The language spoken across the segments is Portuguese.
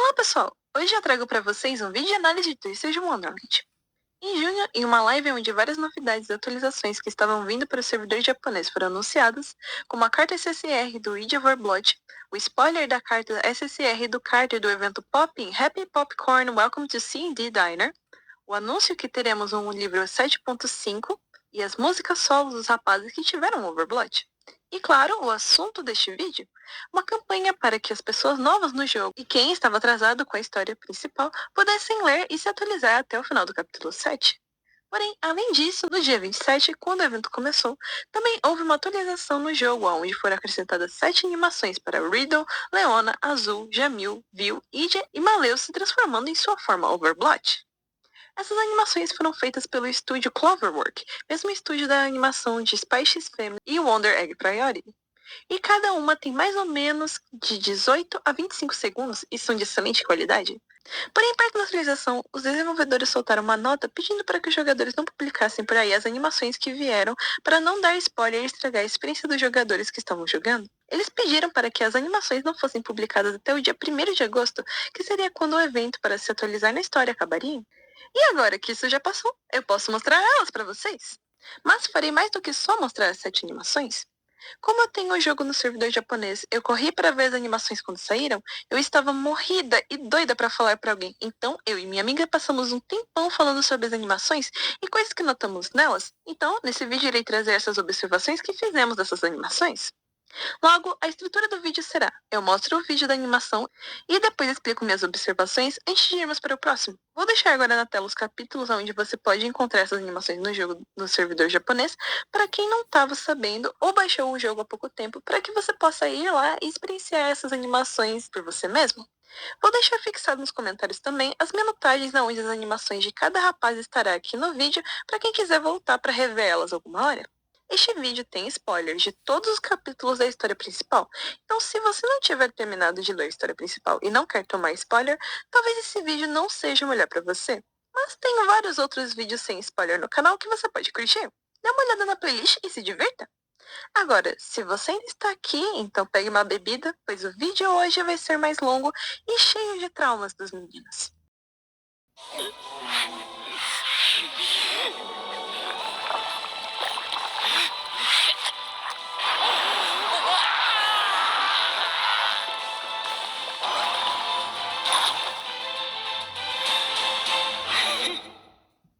Olá pessoal, hoje eu trago para vocês um vídeo de análise de Twisted Wonderland. Em junho, em uma live onde várias novidades e atualizações que estavam vindo para o servidor japonês foram anunciadas, como a carta SSR do Age of Blood, o spoiler da carta SSR do card do evento Popping Happy Popcorn Welcome to C&D Diner, o anúncio que teremos um livro 7.5 e as músicas solos dos rapazes que tiveram Overblood. E claro, o assunto deste vídeo, uma campanha para que as pessoas novas no jogo e quem estava atrasado com a história principal pudessem ler e se atualizar até o final do capítulo 7. Porém, além disso, no dia 27, quando o evento começou, também houve uma atualização no jogo, onde foram acrescentadas 7 animações para Riddle, Leona, Azul, Jamil, Vil, Ija e Maleus se transformando em sua forma Overblood. Essas animações foram feitas pelo estúdio Cloverwork, mesmo estúdio da animação de Spy X Family e Wonder Egg Priority. E cada uma tem mais ou menos de 18 a 25 segundos e são de excelente qualidade. Porém, perto da atualização, os desenvolvedores soltaram uma nota pedindo para que os jogadores não publicassem por aí as animações que vieram para não dar spoiler e estragar a experiência dos jogadores que estavam jogando. Eles pediram para que as animações não fossem publicadas até o dia 1º de agosto, que seria quando o evento para se atualizar na história acabaria. E agora que isso já passou, eu posso mostrar elas para vocês. Mas farei mais do que só mostrar as 7 animações. Como eu tenho o jogo no servidor japonês, eu corri para ver as animações quando saíram, eu estava morrida e doida para falar para alguém. Então, eu e minha amiga passamos um tempão falando sobre as animações e coisas que notamos nelas. Então, nesse vídeo irei trazer essas observações que fizemos dessas animações. Logo, a estrutura do vídeo será: eu mostro o vídeo da animação e depois explico minhas observações antes de irmos para o próximo. Vou deixar agora na tela os capítulos onde você pode encontrar essas animações no jogo no servidor japonês, para quem não estava sabendo ou baixou o jogo há pouco tempo, para que você possa ir lá e experienciar essas animações por você mesmo. Vou deixar fixado nos comentários também as minutagens onde as animações de cada rapaz estará aqui no vídeo, para quem quiser voltar para rever elas alguma hora. Este vídeo tem spoilers de todos os capítulos da história principal, então se você não tiver terminado de ler a história principal e não quer tomar spoiler, talvez esse vídeo não seja o melhor para você. Mas tenho vários outros vídeos sem spoiler no canal que você pode curtir. Dê uma olhada na playlist e se divirta! Agora, se você ainda está aqui, então pegue uma bebida, pois o vídeo hoje vai ser mais longo e cheio de traumas dos meninos.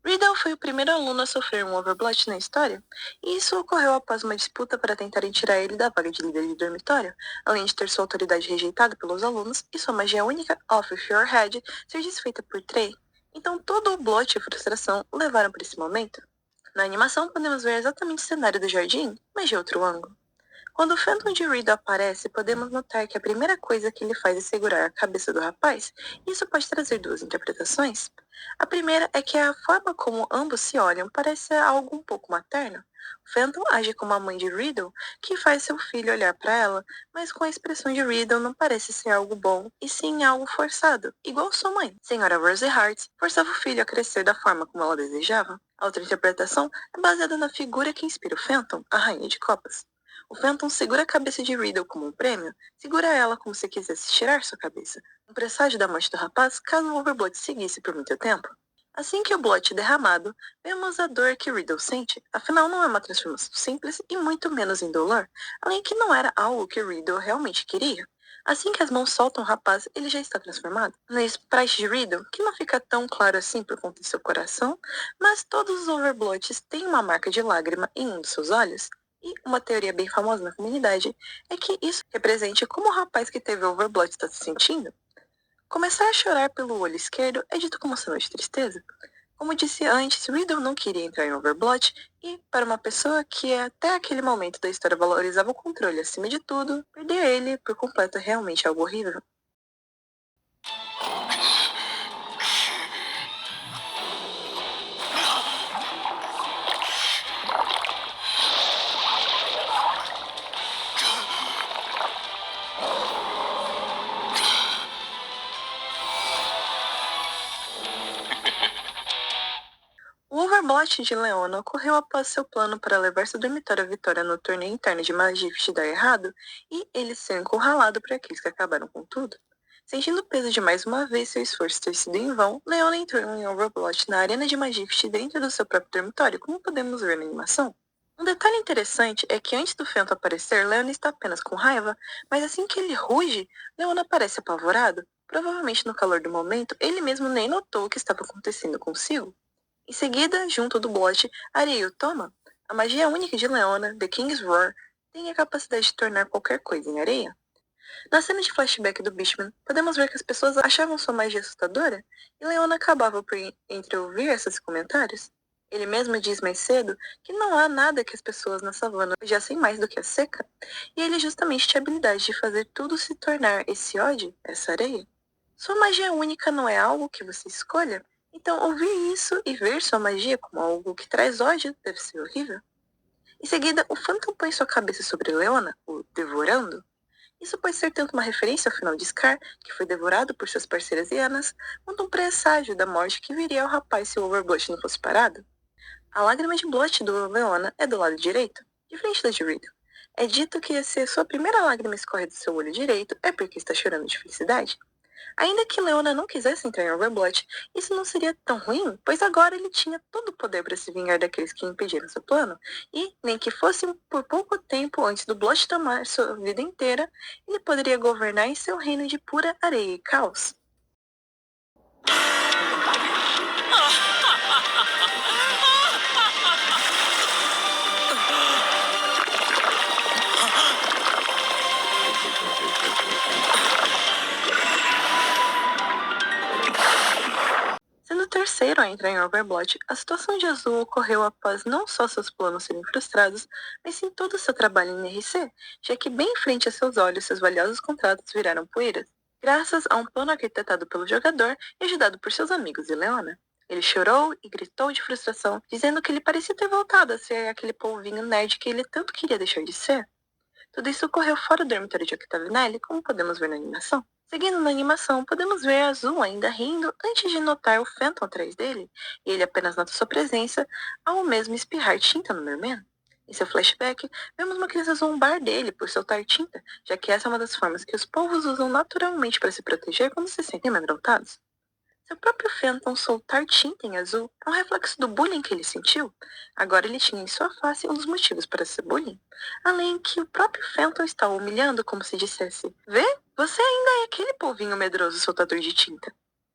Riddle foi o primeiro aluno a sofrer um overblood na história, e isso ocorreu após uma disputa para tentarem tirar ele da vaga de líder de dormitório, além de ter sua autoridade rejeitada pelos alunos e sua magia única, Off of Your Head, ser desfeita por Trey. Então todo o bloat e frustração o levaram para esse momento. Na animação podemos ver exatamente o cenário do jardim, mas de outro ângulo. Quando o Phantom de Riddle aparece, podemos notar que a primeira coisa que ele faz é segurar a cabeça do rapaz, e isso pode trazer duas interpretações. A primeira é que a forma como ambos se olham parece ser algo um pouco materno. O Phantom age como a mãe de Riddle, que faz seu filho olhar para ela, mas com a expressão de Riddle não parece ser algo bom, e sim algo forçado, igual sua mãe. Senhora Rose Hart forçava o filho a crescer da forma como ela desejava. A outra interpretação é baseada na figura que inspira o Phantom, a Rainha de Copas. O Phantom segura a cabeça de Riddle como um prêmio, segura ela como se quisesse tirar sua cabeça, um presságio da morte do rapaz caso o Overblood seguisse por muito tempo. Assim que o Blood é derramado, vemos a dor que Riddle sente, afinal não é uma transformação simples e muito menos indolor, além que não era algo que Riddle realmente queria. Assim que as mãos soltam o rapaz, ele já está transformado. No sprite de Riddle, que não fica tão claro assim por conta de seu coração, mas todos os Overbloods têm uma marca de lágrima em um dos seus olhos, e uma teoria bem famosa na comunidade é que isso represente como o rapaz que teve Overblood está se sentindo. Começar a chorar pelo olho esquerdo é dito como sinal de tristeza. Como disse antes, Riddle não queria entrar em Overblood e, para uma pessoa que até aquele momento da história valorizava o controle acima de tudo, perder ele por completo é realmente algo horrível. O Overblood de Leona ocorreu após seu plano para levar seu dormitório à vitória no torneio interno de Magift dar errado e ele ser encurralado por aqueles que acabaram com tudo. Sentindo o peso de mais uma vez seu esforço ter sido em vão, Leona entrou em Overplot na arena de Magift dentro do seu próprio dormitório, como podemos ver na animação. Um detalhe interessante é que antes do Fento aparecer, Leona está apenas com raiva, mas assim que ele ruge, Leona parece apavorado. Provavelmente no calor do momento, ele mesmo nem notou o que estava acontecendo consigo. Em seguida, junto do Blot, Ariel toma. A magia única de Leona, The King's Roar, tem a capacidade de tornar qualquer coisa em areia. Na cena de flashback do Beastman, podemos ver que as pessoas achavam sua magia assustadora, e Leona acabava por entreouvir esses comentários. Ele mesmo diz mais cedo que não há nada que as pessoas na savana odiassem mais do que a seca, e ele justamente tinha a habilidade de fazer tudo se tornar esse ódio, essa areia. Sua magia única não é algo que você escolha, então ouvir isso e ver sua magia como algo que traz ódio deve ser horrível. Em seguida, o Phantom põe sua cabeça sobre Leona, o devorando. Isso pode ser tanto uma referência ao final de Scar, que foi devorado por suas parceiras hienas, quanto um presságio da morte que viria ao rapaz se o Overblood não fosse parado. A lágrima de Blot do Leona é do lado direito, de frente da de Riddle. É dito que se a sua primeira lágrima escorre do seu olho direito, é porque está chorando de felicidade. Ainda que Leona não quisesse entrar em Overblood, isso não seria tão ruim, pois agora ele tinha todo o poder para se vingar daqueles que impediram seu plano, e, nem que fosse por pouco tempo antes do Blood tomar sua vida inteira, ele poderia governar em seu reino de pura areia e caos. Sendo o terceiro a entrar em Overblood, a situação de Azul ocorreu após não só seus planos serem frustrados, mas sim todo o seu trabalho em NRC, já que bem em frente a seus olhos seus valiosos contratos viraram poeira, graças a um plano arquitetado pelo jogador e ajudado por seus amigos e Leona. Ele chorou e gritou de frustração, dizendo que ele parecia ter voltado a ser aquele polvinho nerd que ele tanto queria deixar de ser. Tudo isso ocorreu fora do dormitório de Octavinelli, como podemos ver na animação. Seguindo na animação, podemos ver a Azul ainda rindo antes de notar o Phantom atrás dele, e ele apenas nota sua presença ao mesmo espirrar tinta no Merman. Em seu flashback, vemos uma criança zombar dele por soltar tinta, já que essa é uma das formas que os povos usam naturalmente para se proteger quando se sentem amedrontados. Seu próprio Phantom soltar tinta em Azul é um reflexo do bullying que ele sentiu. Agora ele tinha em sua face um dos motivos para ser bullying. Além que o próprio Phantom estava humilhando como se dissesse: Vê, você ainda é aquele polvinho medroso soltador de tinta.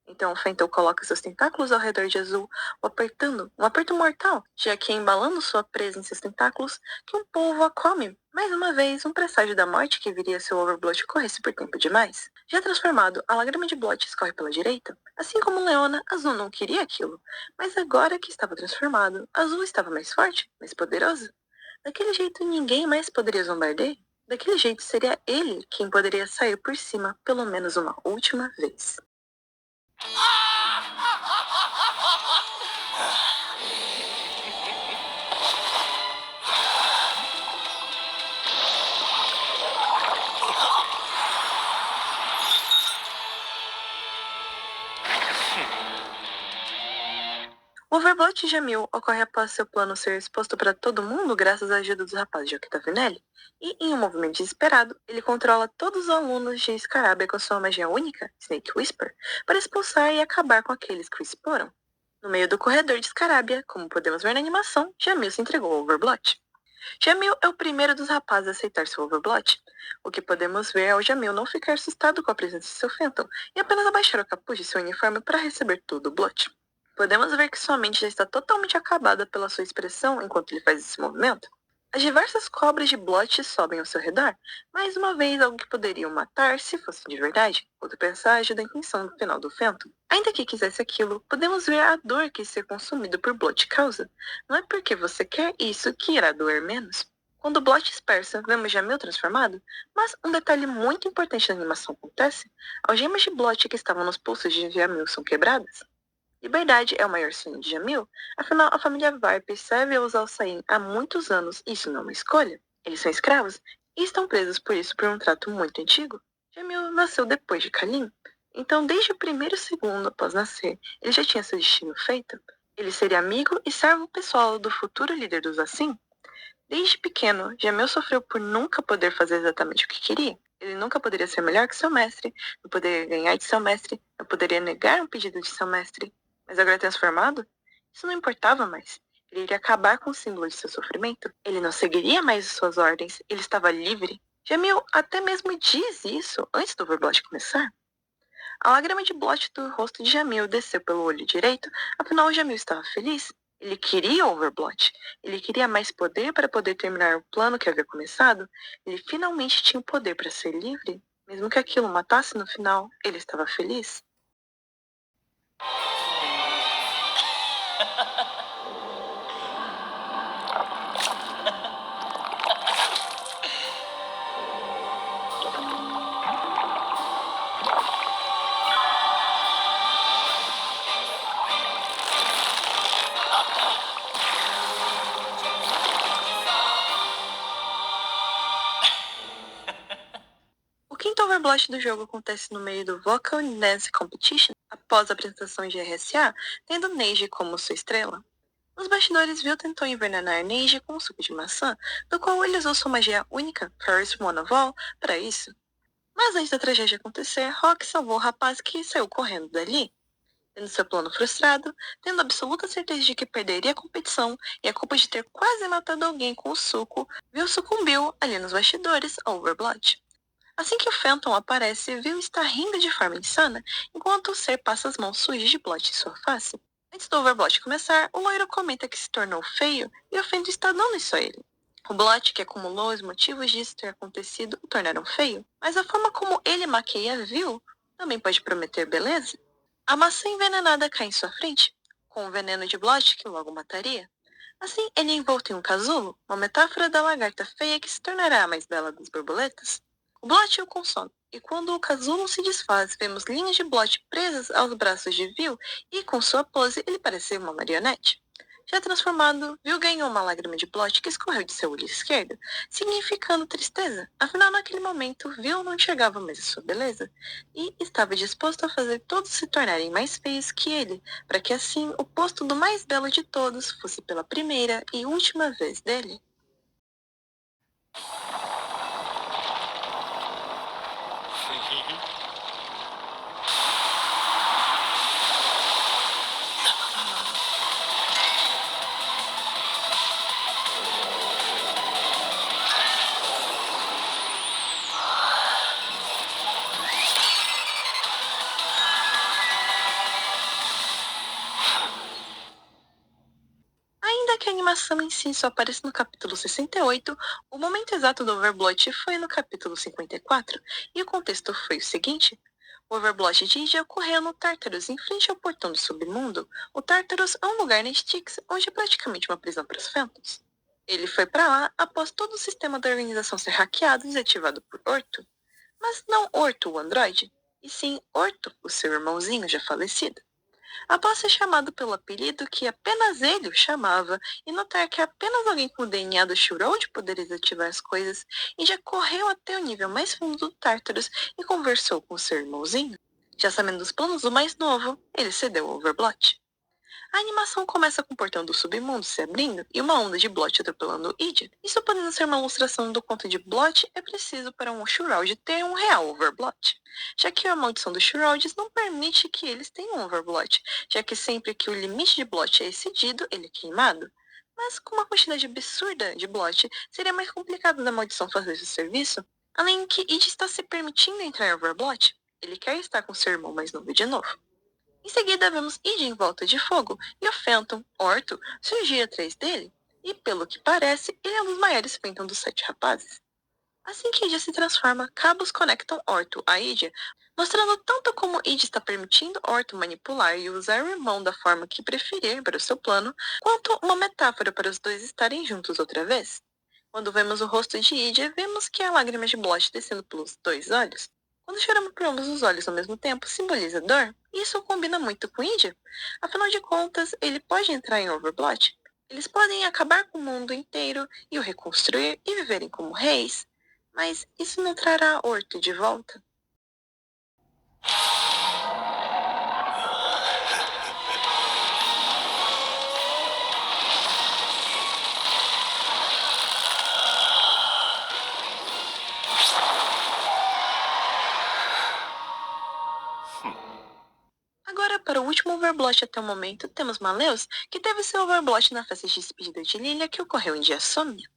Então o Phantom coloca seus tentáculos ao redor de Azul, o apertando, um aperto mortal, já que é embalando sua presa em seus tentáculos que um polvo a come. Mais uma vez, um presságio da morte que viria se o Overblood corresse por tempo demais. Já transformado, a lágrima de Blot escorre pela direita. Assim como Leona, Azul não queria aquilo. Mas agora que estava transformado, Azul estava mais forte, mais poderoso. Daquele jeito, ninguém mais poderia zombar dele. Daquele jeito, seria ele quem poderia sair por cima pelo menos uma última vez. O Overblood de Jamil ocorre após seu plano ser exposto para todo mundo graças à ajuda dos rapazes de Octavinelli, e em um movimento desesperado, ele controla todos os alunos de Scarabia com sua magia única, Snake Whisper, para expulsar e acabar com aqueles que o exporam. No meio do corredor de Scarabia, como podemos ver na animação, Jamil se entregou ao Overblood. Jamil é o primeiro dos rapazes a aceitar seu Overblood. O que podemos ver é o Jamil não ficar assustado com a presença de seu Phantom e apenas abaixar o capuz de seu uniforme para receber todo o Blood. Podemos ver que sua mente já está totalmente acabada pela sua expressão enquanto ele faz esse movimento. As diversas cobras de Blotch sobem ao seu redor, mais uma vez algo que poderiam matar se fosse de verdade, outro presságio da intenção do final do Phantom. Ainda que quisesse aquilo, podemos ver a dor que ser consumido por Blotch causa. Não é porque você quer isso que irá doer menos. Quando Blotch dispersa, vemos Jamil transformado, mas um detalhe muito importante na animação acontece: algemas de Blotch que estavam nos pulsos de Jamil são quebradas. Liberdade é o maior sonho de Jamil, afinal a família Viper serve a usar o Sain há muitos anos e isso não é uma escolha. Eles são escravos e estão presos por isso por um trato muito antigo. Jamil nasceu depois de Kalim, então desde o primeiro segundo após nascer, ele já tinha seu destino feito. Ele seria amigo e servo pessoal do futuro líder dos Assim. Desde pequeno, Jamil sofreu por nunca poder fazer exatamente o que queria. Ele nunca poderia ser melhor que seu mestre, não poderia ganhar de seu mestre, não poderia negar um pedido de seu mestre. Mas agora transformado, isso não importava mais. Ele iria acabar com o símbolo de seu sofrimento. Ele não seguiria mais suas ordens. Ele estava livre. Jamil até mesmo diz isso antes do Overblot começar. A lágrima de Blot do rosto de Jamil desceu pelo olho direito, afinal Jamil estava feliz. Ele queria Overblot. Ele queria mais poder para poder terminar o plano que havia começado. Ele finalmente tinha o poder para ser livre. Mesmo que aquilo matasse no final, ele estava feliz. O quinto Overblot do jogo acontece no meio do Vocal Dance Competition, após a apresentação de RSA, tendo Neji como sua estrela. Nos bastidores, Vil tentou envenenar Neji com um suco de maçã, do qual ele usou sua magia única, First One of All, para isso. Mas antes da tragédia acontecer, Rock salvou o rapaz que saiu correndo dali. Tendo seu plano frustrado, tendo absoluta certeza de que perderia a competição e a culpa de ter quase matado alguém com o suco, Vil sucumbiu ali nos bastidores ao Overblot. Assim que o Phantom aparece, Vil está rindo de forma insana, enquanto o ser passa as mãos sujas de Blot em sua face. Antes do Overblot começar, o loiro comenta que se tornou feio e o Phantom está dando isso a ele. O Blot, que acumulou os motivos disso ter acontecido, o tornaram feio, mas a forma como ele maqueia Vil também pode prometer beleza. A maçã envenenada cai em sua frente, com o veneno de Blot que logo mataria. Assim, ele é envolto em um casulo, uma metáfora da lagarta feia que se tornará a mais bela das borboletas. O Blot o consome, e quando o casulo se desfaz, vemos linhas de Blot presas aos braços de Vil e, com sua pose, ele parece uma marionete. Já transformado, Vil ganhou uma lágrima de Blot que escorreu de seu olho esquerdo, significando tristeza. Afinal, naquele momento, Vil não enxergava mais a sua beleza e estava disposto a fazer todos se tornarem mais feios que ele, para que assim o posto do mais belo de todos fosse pela primeira e última vez dele. Ainda que a animação em si só apareça no capítulo 68, o momento exato do Overblot foi no capítulo 54, e o contexto foi o seguinte. O Overblot de Ija ocorreu no Tartarus, em frente ao portão do submundo. O Tartarus é um lugar na Styx, onde é praticamente uma prisão para os Phantoms. Ele foi para lá após todo o sistema da organização ser hackeado e desativado por Orto. Mas não Orto, o androide, e sim Orto, o seu irmãozinho já falecido. Após ser chamado pelo apelido que apenas ele o chamava e notar que apenas alguém com o DNA do Shurode poderia desativar as coisas, e já correu até o nível mais fundo do Tartarus e conversou com seu irmãozinho. Já sabendo dos planos do mais novo, ele cedeu ao Overblot. A animação começa com o portão do submundo se abrindo e uma onda de Blot atropelando Idia. Isso podendo ser uma ilustração do quanto de Blot é preciso para um Shroud ter um real Overblot, já que a maldição dos Shrouds não permite que eles tenham um Overblot, já que sempre que o limite de Blot é excedido, ele é queimado. Mas com uma quantidade absurda de Blot, seria mais complicado da maldição fazer esse serviço. Além que Id está se permitindo entrar em Overblot, ele quer estar com seu irmão mais novo de novo. Em seguida, vemos Id em volta de fogo e o Phantom, Orto, surgir atrás dele, e pelo que parece, ele é um dos maiores Phantom dos 7 rapazes. Assim que Idia se transforma, cabos conectam Orto a Idia, mostrando tanto como Idia está permitindo Orto manipular e usar o irmão da forma que preferir para o seu plano, quanto uma metáfora para os dois estarem juntos outra vez. Quando vemos o rosto de Idia, vemos que há lágrimas de Blot descendo pelos dois olhos. Quando choramos por ambos os olhos ao mesmo tempo, simboliza dor, e isso combina muito com Idia. Afinal de contas, ele pode entrar em Overblot. Eles podem acabar com o mundo inteiro e o reconstruir e viverem como reis. Mas isso não trará Orto de volta? Agora, para o último overblot até o momento, temos Maleus, que teve seu overblot na festa de despedida de Lilia, que ocorreu em dia Insônia.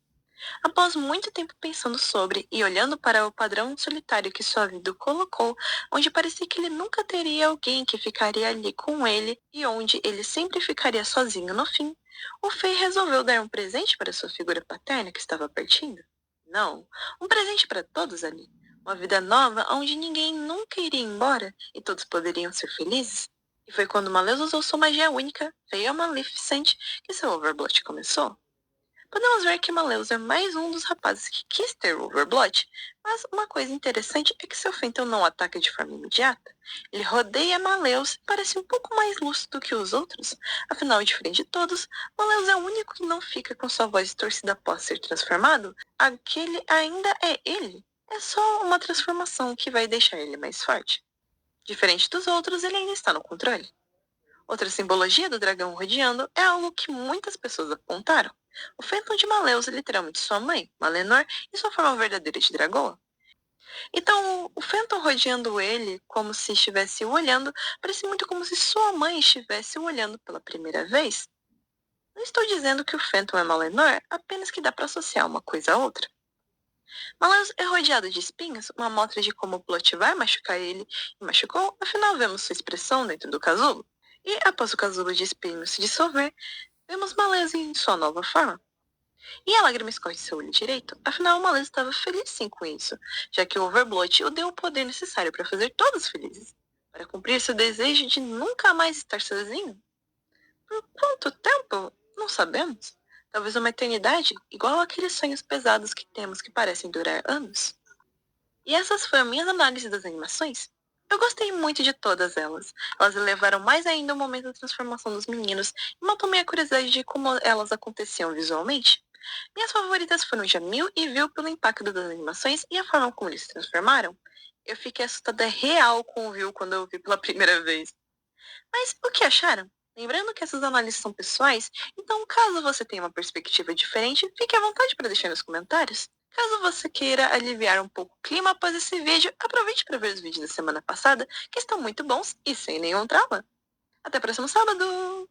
Após muito tempo pensando sobre e olhando para o padrão solitário que sua vida o colocou, onde parecia que ele nunca teria alguém que ficaria ali com ele e onde ele sempre ficaria sozinho no fim, o Fei resolveu dar um presente para sua figura paterna que estava partindo. Não, um presente para todos ali. Uma vida nova onde ninguém nunca iria embora e todos poderiam ser felizes. E foi quando Maleus usou sua magia única, Veil Maleficent, que seu overblot começou. Podemos ver que Maleus é mais um dos rapazes que quis ter o Overblot, mas uma coisa interessante é que seu Fenton não ataca de forma imediata. Ele rodeia Maleus e parece um pouco mais lúcido que os outros. Afinal, diferente de todos, Maleus é o único que não fica com sua voz distorcida após ser transformado. Aquele ainda é ele. É só uma transformação que vai deixar ele mais forte. Diferente dos outros, ele ainda está no controle. Outra simbologia do dragão rodeando é algo que muitas pessoas apontaram. O Fenton de Maleus é literalmente sua mãe, Malenor, e sua forma verdadeira de dragoa. Então, o Fenton rodeando ele como se estivesse o olhando, parece muito como se sua mãe estivesse o olhando pela primeira vez. Não estou dizendo que o Fenton é Malenor, apenas que dá para associar uma coisa a outra. Maleus é rodeado de espinhos, uma amostra de como o plot vai machucar ele, e machucou, afinal vemos sua expressão dentro do casulo. E após o casulo de espinhos se dissolver, vemos Maleus em sua nova forma. E a lágrima escorre de seu olho direito, afinal Maleus estava feliz sim com isso, já que o Overblot o deu o poder necessário para fazer todos felizes, para cumprir seu desejo de nunca mais estar sozinho. Por quanto tempo? Não sabemos. Talvez uma eternidade, igual aqueles sonhos pesados que temos que parecem durar anos. E essas foram minhas análises das animações. Eu gostei muito de todas elas. Elas elevaram mais ainda o momento da transformação dos meninos e matou minha curiosidade de como elas aconteciam visualmente. Minhas favoritas foram Jamil e Vil pelo impacto das animações e a forma como eles se transformaram. Eu fiquei assustada real com o Vil quando eu vi pela primeira vez. Mas o que acharam? Lembrando que essas análises são pessoais, então caso você tenha uma perspectiva diferente, fique à vontade para deixar nos comentários. Caso você queira aliviar um pouco o clima após esse vídeo, aproveite para ver os vídeos da semana passada, que estão muito bons e sem nenhum trauma. Até próximo sábado!